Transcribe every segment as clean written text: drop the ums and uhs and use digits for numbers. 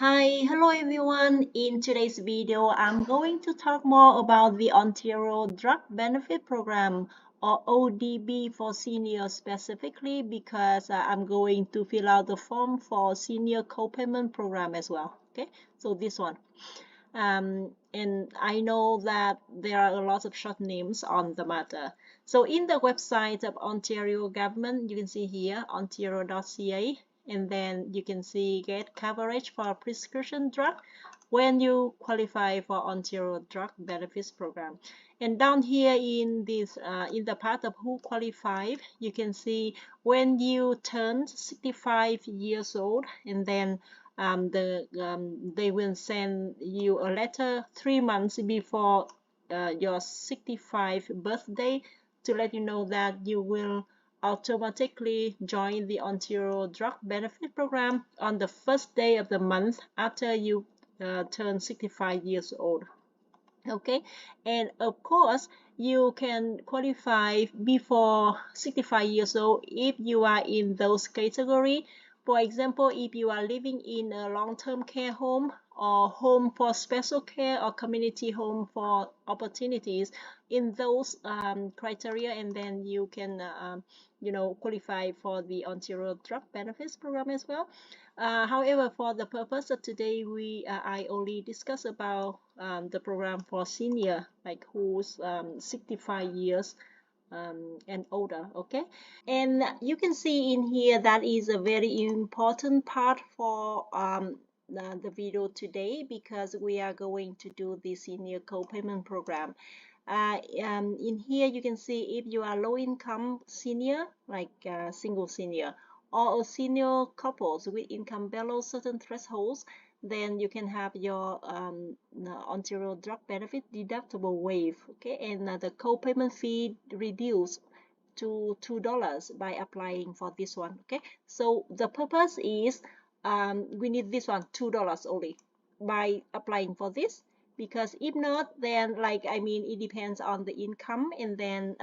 Hello everyone. In today's video, I'm going to talk more about the Ontario Drug Benefit Program or ODB for seniors specifically because I'm going to fill out the form for senior copayment program as well. Okay, so this one. And I know that there are a lot of short names on the matter. So in the website of Ontario government, you can see here ontario.ca, and then you can see get coverage for prescription drug when you qualify for Ontario Drug Benefits Program. And down here in this in the part of who qualified, you can see when you turn 65 years old, and then they will send you a letter 3 months before your 65th birthday to let you know that you will automatically join the Ontario Drug Benefit Program on the first day of the month after you turn 65 years old. Okay, and of course you can qualify before 65 years old if you are in those category. For example, if you are living in a long-term care home or home for special care or community home for opportunities, in those criteria, and then you can qualify for the Ontario Drug Benefits Program as well. However, for the purpose of today, I only discuss about the program for senior, like who's 65 years and older. Okay, and you can see in here that is a very important part for the video today because we are going to do the senior co-payment program. In here you can see if you are low income senior, like single senior, or a senior couples with income below certain thresholds, then you can have your Ontario Drug Benefit deductible waived, okay, and the co-payment fee reduced to $2 by applying for this one. Okay, so the purpose is we need this one $2 only by applying for this, because if not, then it depends on the income, and then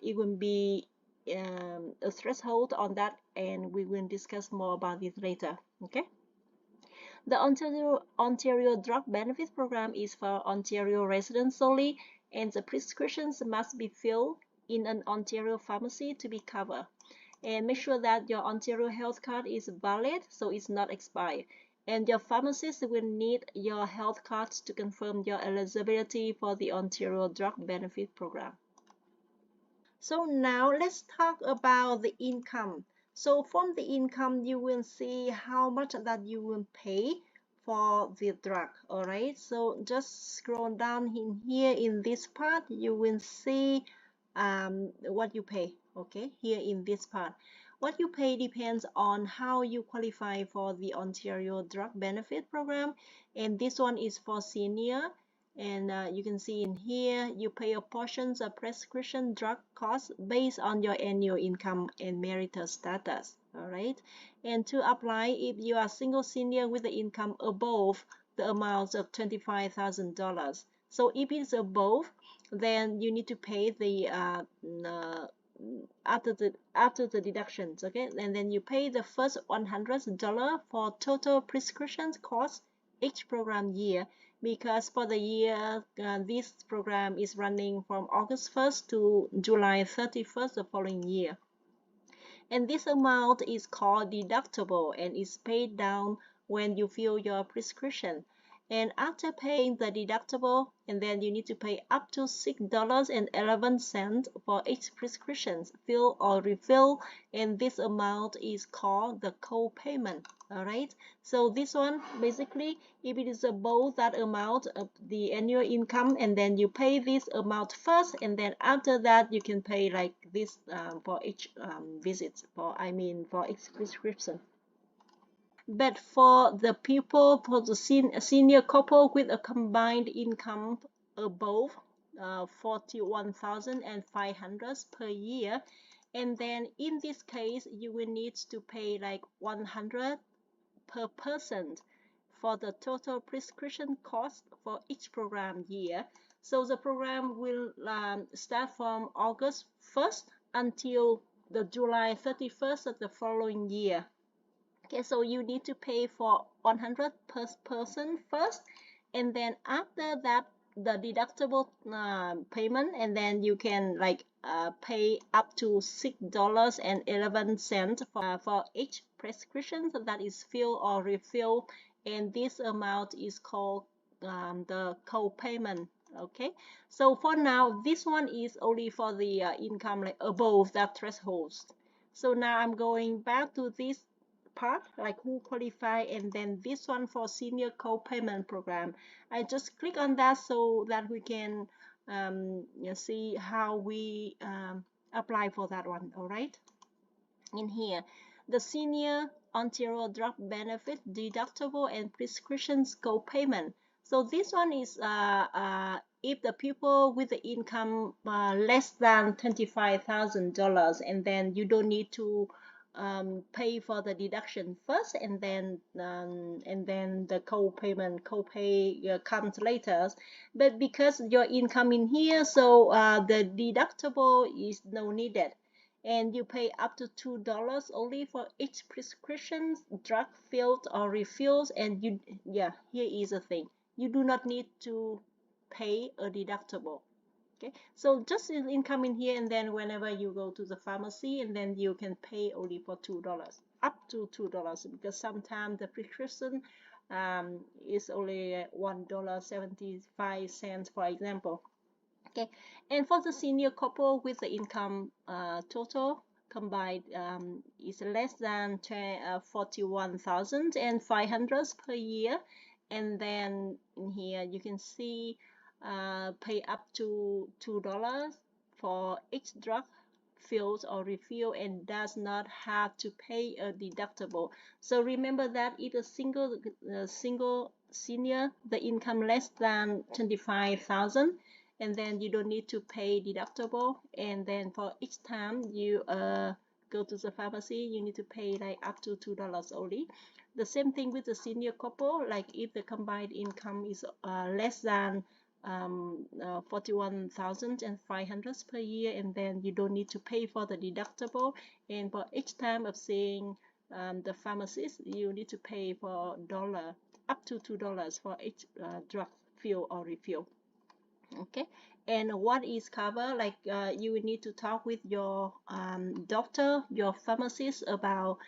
it will be a threshold on that, and we will discuss more about it later. Okay, the Ontario Drug Benefits Program is for Ontario residents only, and the prescriptions must be filled in an Ontario pharmacy to be covered. And make sure that your Ontario health card is valid, so it's not expired. And your pharmacist will need your health cards to confirm your eligibility for the Ontario Drug Benefit Program. So now let's talk about the income. So from the income, you will see how much that you will pay for the drug. All right, so just scroll down in here in this part, you will see what you pay. Okay, here in this part, what you pay depends on how you qualify for the Ontario Drug Benefit Program, and this one is for senior. And you can see in here, you pay a portion of prescription drug costs based on your annual income and marital status. All right, and to apply, if you are single senior with the income above the amount of $25,000, so if it's above, then you need to pay the after the deductions. Okay, and then you pay the first $100 for total prescription costs each program year, because for the year this program is running from August 1st to July 31st the following year. And this amount is called deductible and is paid down when you fill your prescription. And after paying the deductible, and then you need to pay up to $6.11 for each prescription, fill or refill, and this amount is called the co-payment. All right, so this one basically, if it is above that amount of the annual income, and then you pay this amount first, and then after that you can pay like this for each visit, for each prescription. But for the people, for the senior couple with a combined income above 41,500 per year, and then in this case you will need to pay like 100 per person for the total prescription cost for each program year. So the program will start from August 1st until the July 31st of the following year. Okay, so you need to pay for 100 per person first, and then after that the deductible payment, and then you can like pay up to $6.11 for each prescription that is fill or refill, and this amount is called the co-payment. Okay, so for now this one is only for the income like above that threshold. So now I'm going back to this part like who qualify, and then this one for senior co-payment program. I just click on that so that we can see how we apply for that one. All right, in here the senior Ontario drug benefit deductible and prescriptions co-payment. So this one is if the people with the income less than $25,000, and then you don't need to pay for the deduction first, and then the co-payment co-pay comes later. But because your income in here, so the deductible is no needed, and you pay up to $2 only for each prescription drug filled or refills. And you, yeah, here is the thing, you do not need to pay a deductible. Okay, so just income in here, and then whenever you go to the pharmacy, and then you can pay only for $2, up to $2, because sometimes the prescription is only $1.75, for example. Okay, and for the senior couple with the income total combined is less than 41,500 per year, and then in here you can see pay up to $2 for each drug filled or refill, and does not have to pay a deductible. So remember that if a single senior, the income less than 25,000, and then you don't need to pay deductible, and then for each time you go to the pharmacy, you need to pay like up to $2 only. The same thing with the senior couple, like if the combined income is less than 41,500 per year, and then you don't need to pay for the deductible, and for each time of seeing the pharmacist, you need to pay for dollar, up to $2 for each drug fill or refill. Okay, and what is covered, like you will need to talk with your doctor, your pharmacist about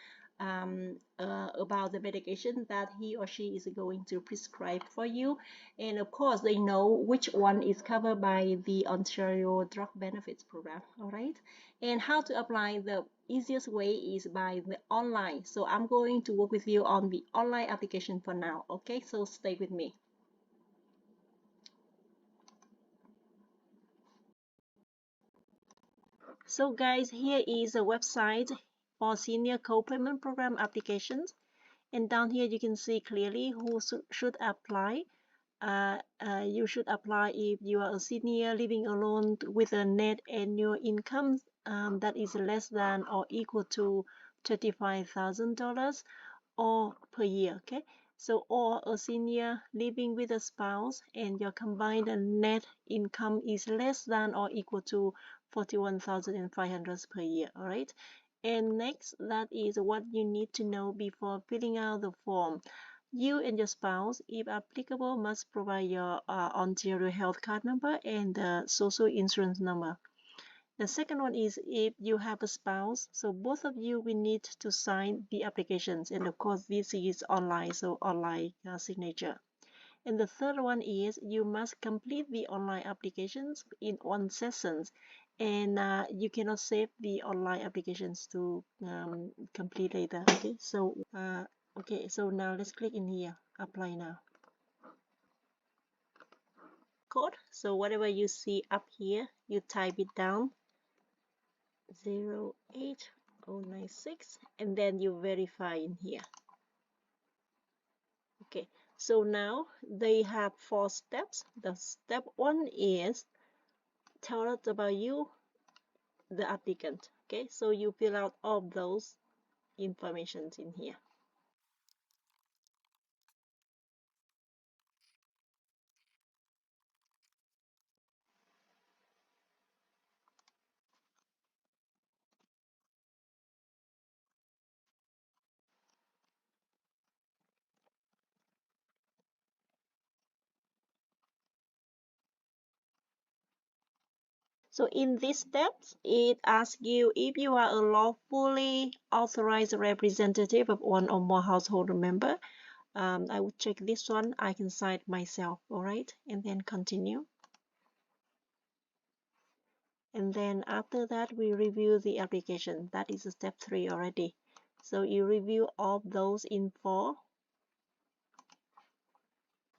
the medication that he or she is going to prescribe for you, and of course they know which one is covered by the Ontario Drug Benefits Program. All right, and how to apply, the easiest way is by the online. So I'm going to work with you on the online application for now. Okay, so stay with me. So guys, here is a website for senior co-payment program applications, and down here you can see clearly who should apply. You should apply if you are a senior living alone with a net annual income that is less than or equal to $35,000 or per year. Okay, so or a senior living with a spouse and your combined net income is less than or equal to 41,500 per year. All right, and next, that is what you need to know before filling out the form. You and your spouse, if applicable, must provide your Ontario health card number and the social insurance number. The second one is if you have a spouse, so both of you will need to sign the applications, and of course this is online, so online signature. And the third one is you must complete the online applications in one session, and you cannot save the online applications to complete later. Okay, so now let's click in here, apply now. Code, so whatever you see up here, you type it down, 08096, and then you verify in here. Okay, so now they have 4 steps. The step 1 is tell us about you, the applicant. Okay, so you fill out all those informations in here. So in these steps, it asks you if you are a lawfully authorized representative of one or more household member. I would check this one. I can sign myself, all right? And then continue. And then after that, we review the application. That is step 3 already. So you review all those info.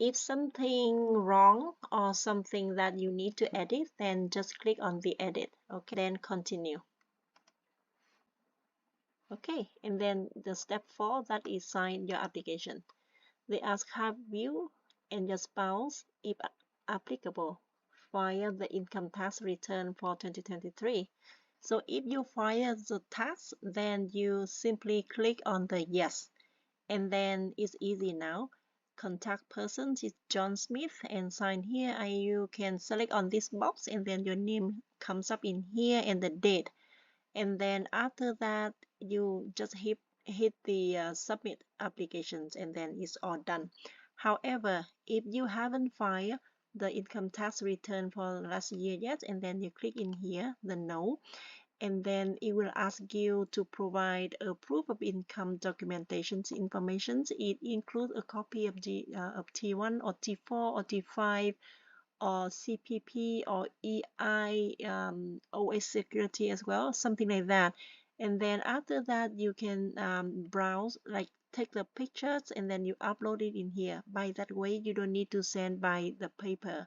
If something wrong or something that you need to edit, then just click on the edit. Okay, then continue. Okay, and then the step 4, that is sign your application. They ask have you and your spouse, if applicable, file the income tax return for 2023. So if you file the tax, then you simply click on the yes, and then it's easy now. Contact person is John Smith and sign here, and you can select on this box, and then your name comes up in here and the date. And then after that, you just hit the submit applications, and then it's all done. However, if you haven't filed the income tax return for last year yet, and then you click in here the no, and then it will ask you to provide a proof of income documentation information. It includes a copy of T1 or T4 or T5 or CPP or EI, OS security as well, something like that. And then after that, you can browse, like take the pictures, and then you upload it in here. By that way, you don't need to send by the paper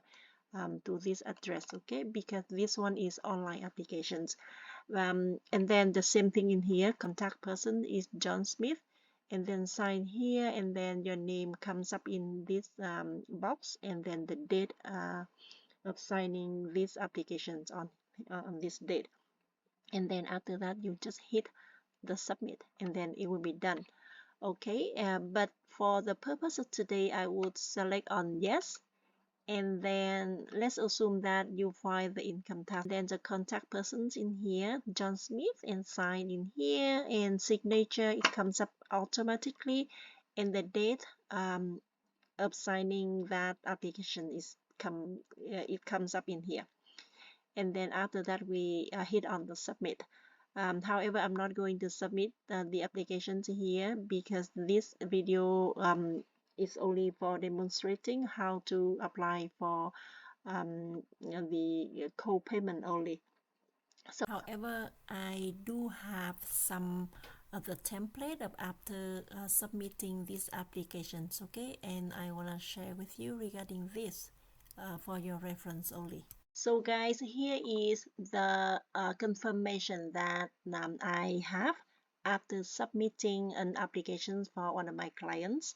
to this address, okay? Because this one is online applications. And then the same thing in here, contact person is John Smith, and then sign here, and then your name comes up in this box, and then the date of signing these applications on this date. And then after that, you just hit the submit, and then it will be done. Okay, but for the purpose of today, I would select on yes, and then let's assume that you find the income tax. Then the contact persons in here, John Smith, and sign in here, and signature, it comes up automatically, and the date of signing that application it comes up in here. And then after that, we hit on the submit. However, I'm not going to submit the applications here because this video is only for demonstrating how to apply for the co-payment only. So, however, I do have some of the template of after submitting these applications, okay? And I want to share with you regarding this for your reference only. So guys, here is the confirmation that I have after submitting an application for one of my clients.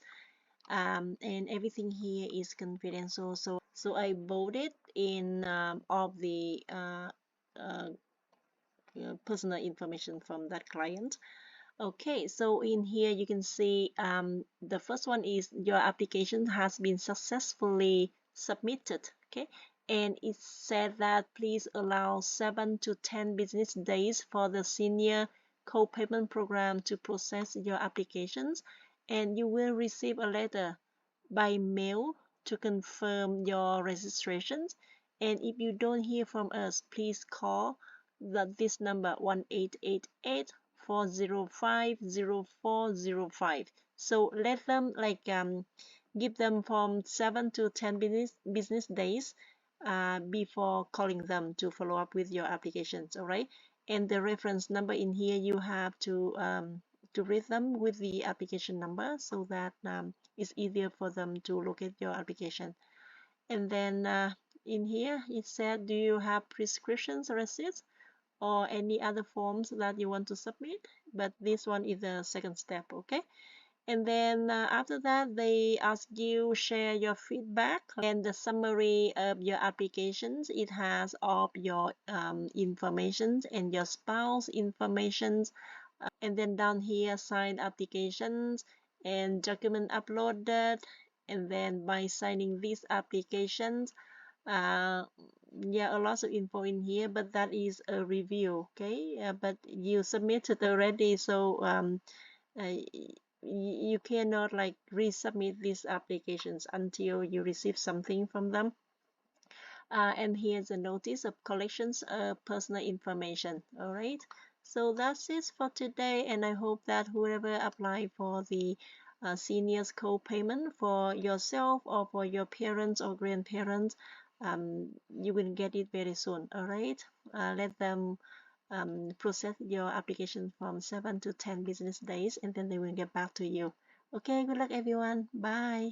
And everything here is confidential, so I voted in all the personal information from that client. Okay, so in here you can see the first one is your application has been successfully submitted. Okay, and it said that please allow 7 to 10 business days for the senior co-payment program to process your applications, and you will receive a letter by mail to confirm your registrations. And if you don't hear from us, please call this number 1-888-405-0405. So let them give them from 7 to 10 business days before calling them to follow up with your applications. All right, and the reference number in here, you have to read them with the application number so that it's easier for them to locate your application. And then in here it said, do you have prescriptions receipts or any other forms that you want to submit? But this one is the second step. Okay, and then after that, they ask you share your feedback and the summary of your applications. It has all your information and your spouse information, and then down here signed applications and document uploaded. And then by signing these applications, yeah, a lot of info in here, but that is a review. Okay, but you submitted already, so you cannot resubmit these applications until you receive something from them. And here's a notice of collections of personal information. All right, so that's it for today, and I hope that whoever apply for the seniors co-payment for yourself or for your parents or grandparents, you will get it very soon. All right, let them process your application from 7 to 10 business days, and then they will get back to you. Okay, good luck everyone. Bye.